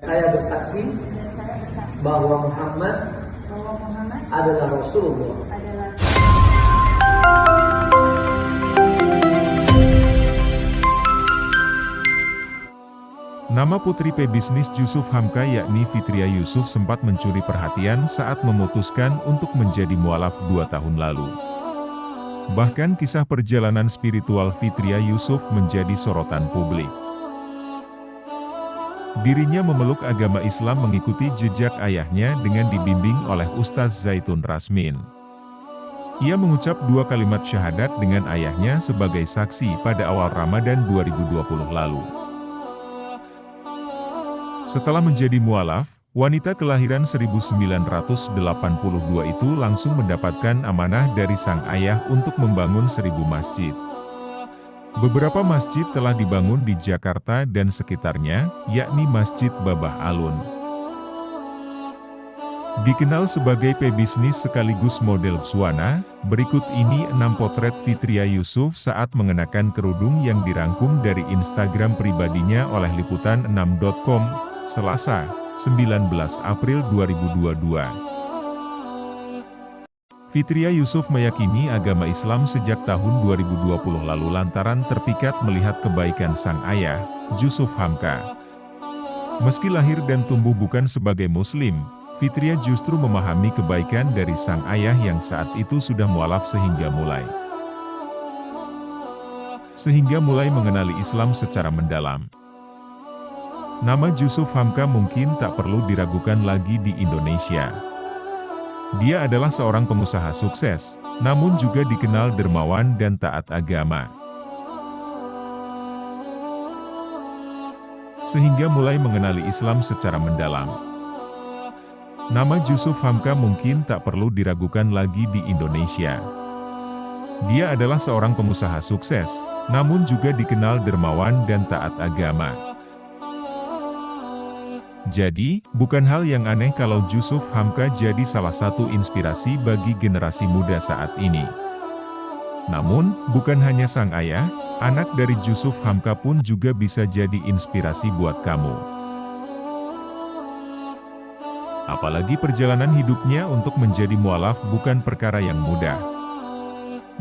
Saya bersaksi dan saya bersaksi bahwa Muhammad bahwa Muhammad adalah Rasulullah. adalah Nama putri pebisnis Jusuf Hamka yakni Fitria Yusuf sempat mencuri perhatian saat memutuskan untuk menjadi mualaf 2 tahun lalu. Bahkan kisah perjalanan spiritual Fitria Yusuf menjadi sorotan publik. Dirinya memeluk agama Islam mengikuti jejak ayahnya dengan dibimbing oleh Ustaz Zaitun Rasmin. Ia mengucap 2 kalimat syahadat dengan ayahnya sebagai saksi pada awal Ramadan 2020 lalu. Setelah menjadi mualaf, wanita kelahiran 1982 itu langsung mendapatkan amanah dari sang ayah untuk membangun 1000 masjid. Beberapa masjid telah dibangun di Jakarta dan sekitarnya, yakni Masjid Babah Alun. Dikenal sebagai pebisnis sekaligus model busana, berikut ini 6 potret Fitria Yusuf saat mengenakan kerudung yang dirangkum dari Instagram pribadinya oleh liputan6.com, Selasa, 19 April 2022. Fitria Yusuf meyakini agama Islam sejak tahun 2020 lalu lantaran terpikat melihat kebaikan sang ayah, Jusuf Hamka. Meski lahir dan tumbuh bukan sebagai Muslim, Fitria justru memahami kebaikan dari sang ayah yang saat itu sudah mualaf sehingga mulai mengenali Islam secara mendalam. Nama Jusuf Hamka mungkin tak perlu diragukan lagi di Indonesia. Dia adalah seorang pengusaha sukses, namun juga dikenal dermawan dan taat agama. Sehingga mulai mengenali Islam secara mendalam. Nama Jusuf Hamka mungkin tak perlu diragukan lagi di Indonesia. Dia adalah seorang pengusaha sukses, namun juga dikenal dermawan dan taat agama. Jadi, bukan hal yang aneh kalau Jusuf Hamka jadi salah satu inspirasi bagi generasi muda saat ini. Namun, bukan hanya sang ayah, anak dari Jusuf Hamka pun juga bisa jadi inspirasi buat kamu. Apalagi perjalanan hidupnya untuk menjadi mualaf bukan perkara yang mudah.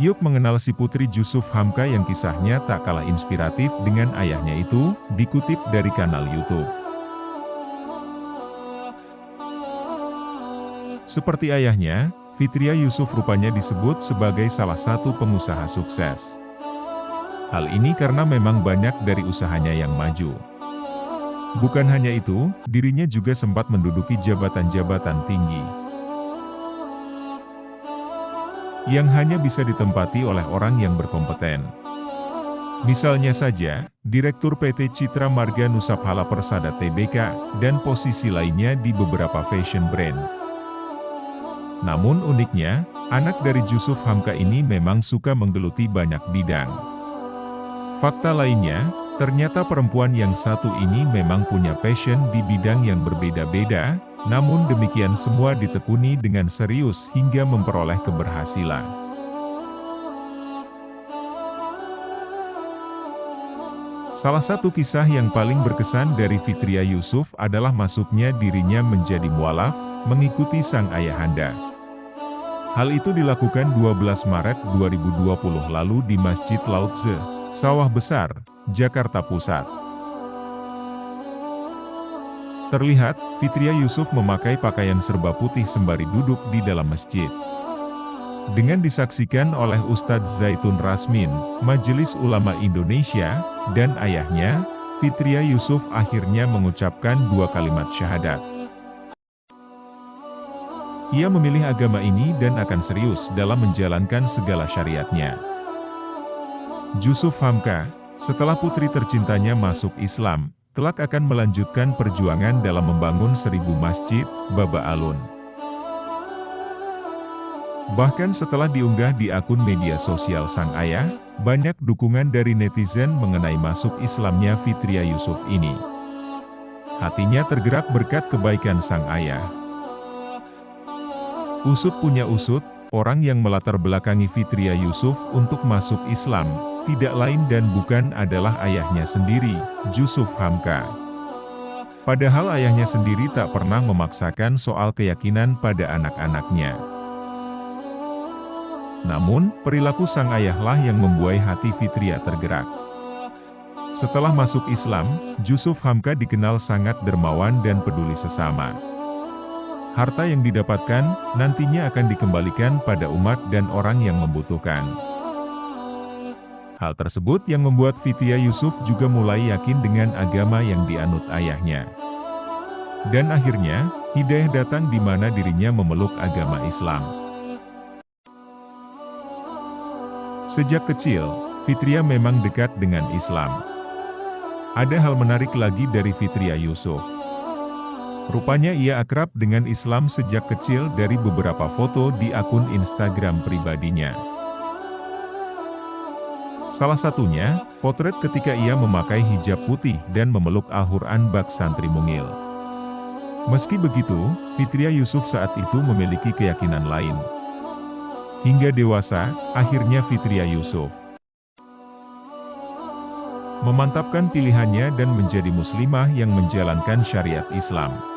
Yuk mengenal si putri Jusuf Hamka yang kisahnya tak kalah inspiratif dengan ayahnya itu, dikutip dari kanal YouTube. Seperti ayahnya, Fitria Yusuf rupanya disebut sebagai salah satu pengusaha sukses. Hal ini karena memang banyak dari usahanya yang maju. Bukan hanya itu, dirinya juga sempat menduduki jabatan-jabatan tinggi yang hanya bisa ditempati oleh orang yang berkompeten. Misalnya saja, Direktur PT Citra Marga Nusaphala Persada Tbk, dan posisi lainnya di beberapa fashion brand. Namun uniknya, anak dari Jusuf Hamka ini memang suka menggeluti banyak bidang. Fakta lainnya, ternyata perempuan yang satu ini memang punya passion di bidang yang berbeda-beda, namun demikian semua ditekuni dengan serius hingga memperoleh keberhasilan. Salah satu kisah yang paling berkesan dari Fitria Yusuf adalah masuknya dirinya menjadi mualaf, mengikuti sang ayahanda. Hal itu dilakukan 12 Maret 2020 lalu di Masjid Lao-Tze, Sawah Besar, Jakarta Pusat. Terlihat, Fitria Yusuf memakai pakaian serba putih sembari duduk di dalam masjid. Dengan disaksikan oleh Ustadz Zaitun Rasmin, Majelis Ulama Indonesia, dan ayahnya, Fitria Yusuf akhirnya mengucapkan 2 kalimat syahadat. Ia memilih agama ini dan akan serius dalam menjalankan segala syariatnya. Jusuf Hamka, setelah putri tercintanya masuk Islam, kelak akan melanjutkan perjuangan dalam membangun 1000 masjid, Babah Alun. Bahkan setelah diunggah di akun media sosial sang ayah, banyak dukungan dari netizen mengenai masuk Islamnya Fitria Yusuf ini. Hatinya tergerak berkat kebaikan sang ayah. Usut punya usut, orang yang melatar belakangi Fitria Yusuf untuk masuk Islam, tidak lain dan bukan adalah ayahnya sendiri, Jusuf Hamka. Padahal ayahnya sendiri tak pernah memaksakan soal keyakinan pada anak-anaknya. Namun, perilaku sang ayahlah yang membuai hati Fitria tergerak. Setelah masuk Islam, Jusuf Hamka dikenal sangat dermawan dan peduli sesama. Harta yang didapatkan, nantinya akan dikembalikan pada umat dan orang yang membutuhkan. Hal tersebut yang membuat Fitria Yusuf juga mulai yakin dengan agama yang dianut ayahnya. Dan akhirnya, hidayah datang di mana dirinya memeluk agama Islam. Sejak kecil, Fitria memang dekat dengan Islam. Ada hal menarik lagi dari Fitria Yusuf. Rupanya ia akrab dengan Islam sejak kecil dari beberapa foto di akun Instagram pribadinya. Salah satunya, potret ketika ia memakai hijab putih dan memeluk Al-Quran bak santri mungil. Meski begitu, Fitria Yusuf saat itu memiliki keyakinan lain. Hingga dewasa, akhirnya Fitria Yusuf memantapkan pilihannya dan menjadi muslimah yang menjalankan syariat Islam.